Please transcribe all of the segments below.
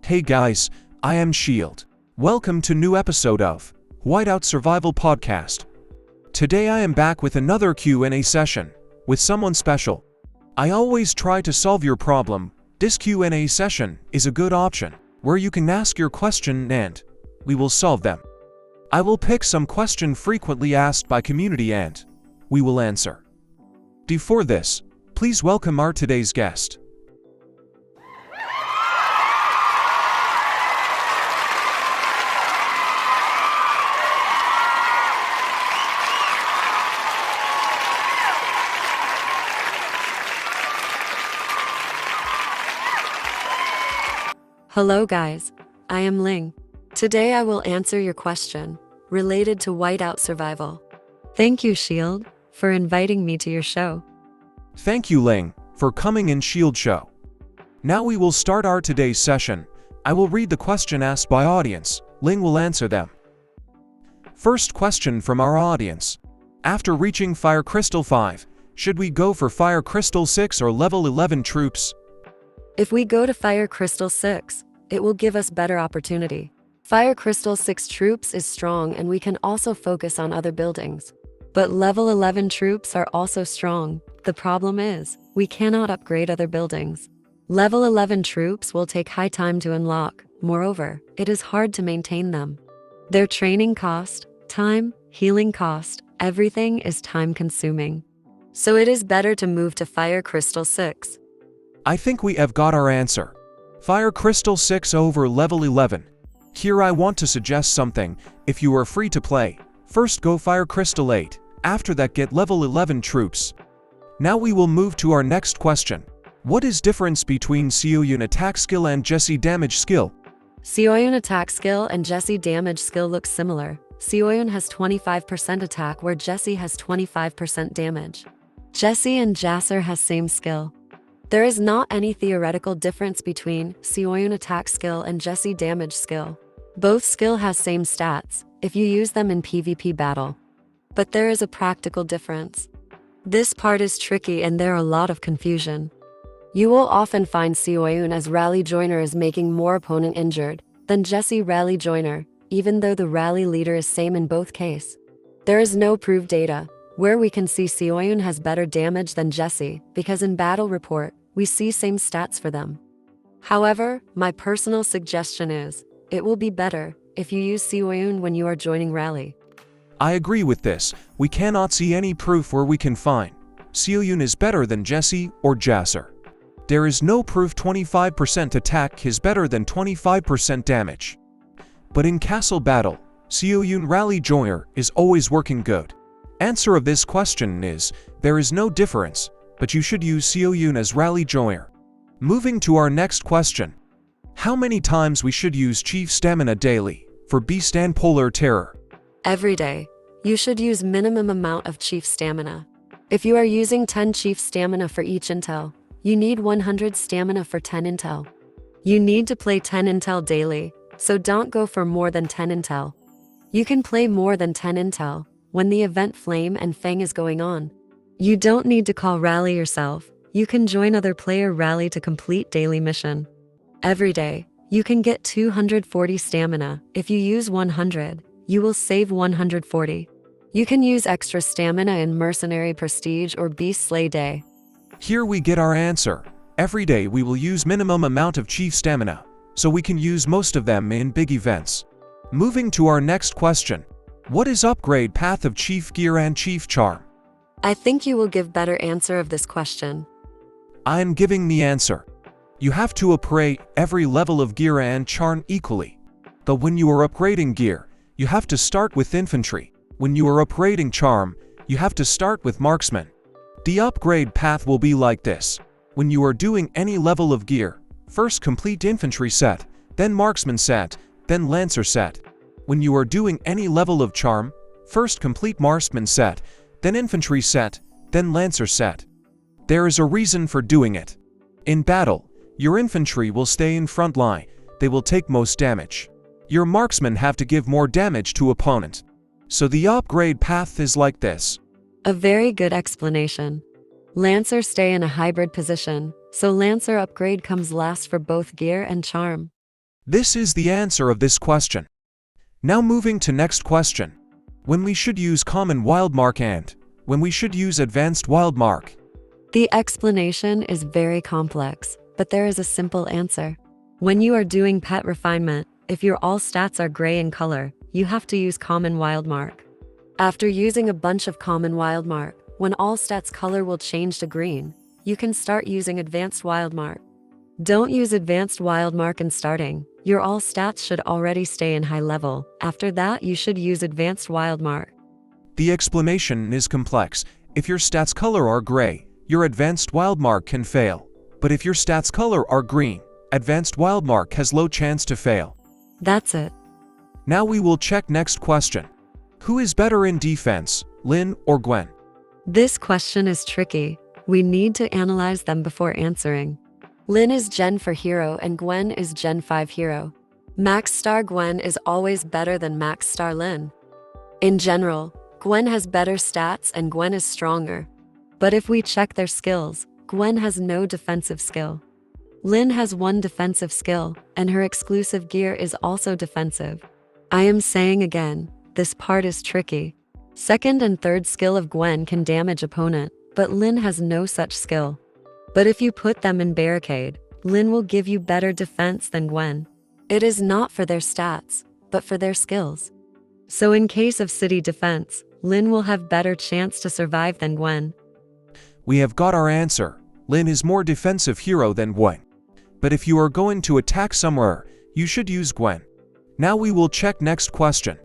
Hey guys, I am Shield. Welcome to new episode of Whiteout Survival podcast. Today I am back with another Q&A session with someone special. I always try to solve your problem. This Q&A session is a good option where you can ask your question and we will solve them. I will pick some question frequently asked by community and we will answer. Before this, please welcome our today's guest. Hello guys, I am Ling. Today I will answer your question related to Whiteout Survival. Thank you, Shield, for inviting me to your show. Thank you, Ling, for coming in Shield show. Now we will start our today's session. I will read the question asked by audience. Ling will answer them. First question from our audience. After reaching Fire Crystal 5, should we go for Fire Crystal 6 or level 11 troops? If we go to Fire Crystal 6, it will give us better opportunity. Fire Crystal 6 troops is strong and we can also focus on other buildings. But level 11 troops are also strong. The problem is, we cannot upgrade other buildings. Level 11 troops will take high time to unlock. Moreover, it is hard to maintain them. Their training cost, time, healing cost, everything is time consuming. So it is better to move to Fire Crystal 6. I think we have got our answer. Fire Crystal 6 over level 11. Here I want to suggest something. If you are free to play, first go Fire Crystal 8. After that get level 11 troops. Now we will move to our next question. What is difference between Sioyun attack skill and Jesse damage skill? Sioyun attack skill and Jesse damage skill look similar. Sioyun has 25% attack where Jesse has 25% damage. Jesse and Jasser has same skill. There is not any theoretical difference between Sioyun attack skill and Jesse damage skill. Both skill has same stats if you use them in PvP battle. But there is a practical difference. This part is tricky and there are a lot of confusion. You will often find Sioyun as rally joiner is making more opponent injured than Jesse rally joiner, even though the rally leader is same in both case. There is no proved data where we can see Sioyun has better damage than Jesse, because in battle report, we see same stats for them. However, my personal suggestion is, it will be better if you use Sioyun when you are joining rally. I agree with this. We cannot see any proof where we can find Sioyun is better than Jesse or Jasser. There is no proof 25% attack is better than 25% damage. But in castle battle, Sioyun rally joiner is always working good. Answer of this question is, there is no difference, but you should use Sioyun as rally joiner. Moving to our next question. How many times we should use Chief Stamina daily for Beast and Polar Terror? Every day, you should use minimum amount of Chief Stamina. If you are using 10 Chief Stamina for each intel, you need 100 Stamina for 10 intel. You need to play 10 intel daily, so don't go for more than 10 intel. You can play more than 10 intel when the event Flame and Fang is going on. You don't need to call rally yourself. You can join other player rally to complete daily mission. Every day, you can get 240 stamina. If you use 100, you will save 140. You can use extra stamina in Mercenary Prestige or Beast Slay Day. Here we get our answer. Every day we will use minimum amount of Chief Stamina, so we can use most of them in big events. Moving to our next question. What is upgrade path of Chief Gear and Chief Charm? I think you will give better answer of this question. I am giving the answer. You have to upgrade every level of gear and charm equally. But when you are upgrading gear, you have to start with infantry. When you are upgrading charm, you have to start with marksman. The upgrade path will be like this. When you are doing any level of gear, first complete infantry set, then marksman set, then lancer set. When you are doing any level of charm, first complete marksman set, then infantry set, then lancer set. There is a reason for doing it. In battle, your infantry will stay in front line, they will take most damage. Your marksmen have to give more damage to opponent. So the upgrade path is like this. A very good explanation. Lancer stay in a hybrid position, so Lancer upgrade comes last for both gear and charm. This is the answer of this question. Now moving to next question. When we should use common wildmark and when we should use advanced wildmark. The explanation is very complex, but there is a simple answer. When you are doing pet refinement, if your all stats are gray in color, you have to use common wildmark. After using a bunch of common wildmark, when all stats color will change to green, you can start using advanced wildmark. Don't use advanced wildmark in starting. Your all stats should already stay in high level. After that, you should use advanced wildmark. The explanation is complex. If your stats color are gray, your advanced wildmark can fail. But if your stats color are green, advanced wildmark has low chance to fail. That's it. Now we will check next question. Who is better in defense, Lynn or Gwen? This question is tricky. We need to analyze them before answering. Lynn is Gen 4 hero and Gwen is Gen 5 hero. Max Star Gwen is always better than Max Star Lynn. In general, Gwen has better stats and Gwen is stronger. But if we check their skills, Gwen has no defensive skill. Lynn has one defensive skill, and her exclusive gear is also defensive. I am saying again, this part is tricky. Second and third skill of Gwen can damage opponent, but Lynn has no such skill. But if you put them in barricade, Lynn will give you better defense than Gwen. It is not for their stats, but for their skills. So in case of city defense, Lynn will have better chance to survive than Gwen. We have got our answer. Lynn is more defensive hero than Gwen. But if you are going to attack somewhere, you should use Gwen. Now we will check next question.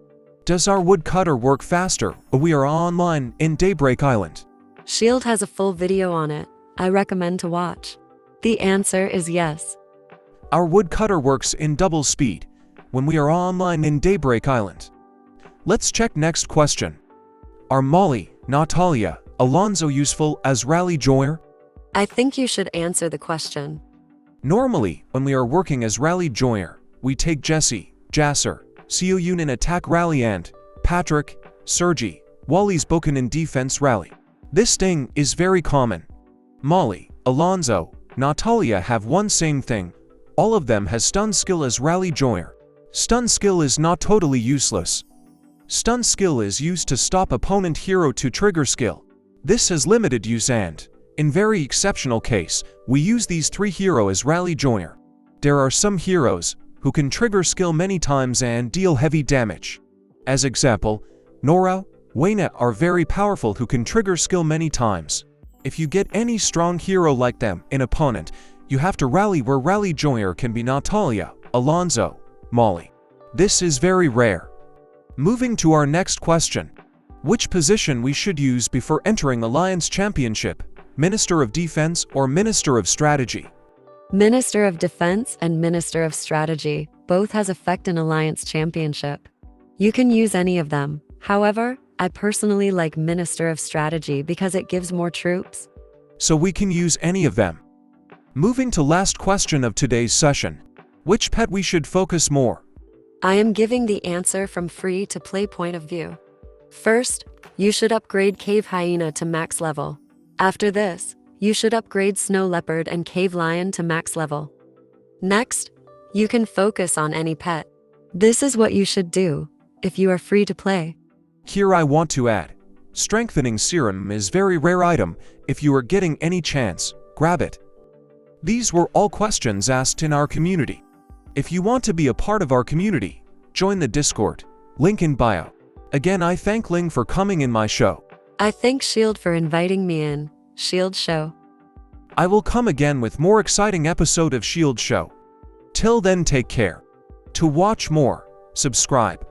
Does our woodcutter work faster when we are online in Daybreak Island? Shield has a full video on it. I recommend to watch. The answer is yes. Our woodcutter works in double speed when we are online in Daybreak Island. Let's check next question. Are Molly, Natalia, Alonso useful as rally joiner? I think you should answer the question. Normally, when we are working as rally joiner, we take Jesse, Jasser, Seoyun in attack rally and Patrick, Sergi, Wally's Boken in defense rally. This thing is very common. Molly, Alonso, Natalia have one same thing. All of them has stun skill as rally joiner. Stun skill is not totally useless. Stun skill is used to stop opponent hero to trigger skill. This has limited use and, in very exceptional case, we use these three heroes as rally joiner. There are some heroes who can trigger skill many times and deal heavy damage. As example, Nora, Wayne are very powerful who can trigger skill many times. If you get any strong hero like them in opponent, you have to rally where rally joiner can be Natalia, Alonso, Molly. This is very rare. Moving to our next question. Which position we should use before entering Alliance Championship? Minister of Defense or Minister of Strategy? Minister of Defense and Minister of Strategy both has effect in Alliance Championship. You can use any of them. However, I personally like Minister of Strategy because it gives more troops. So we can use any of them. Moving to last question of today's session. Which pet we should focus more? I am giving the answer from free to play point of view. First, you should upgrade Cave Hyena to max level. After this, you should upgrade Snow Leopard and Cave Lion to max level. Next, you can focus on any pet. This is what you should do if you are free to play. Here I want to add, Strengthening Serum is very rare item. If you are getting any chance, grab it. These were all questions asked in our community. If you want to be a part of our community, join the Discord, link in bio. Again, I thank Ling for coming in my show. I thank Shield for inviting me in. Shield Show. I will come again with more exciting episode of Shield Show. Till then, take care. To watch more, subscribe.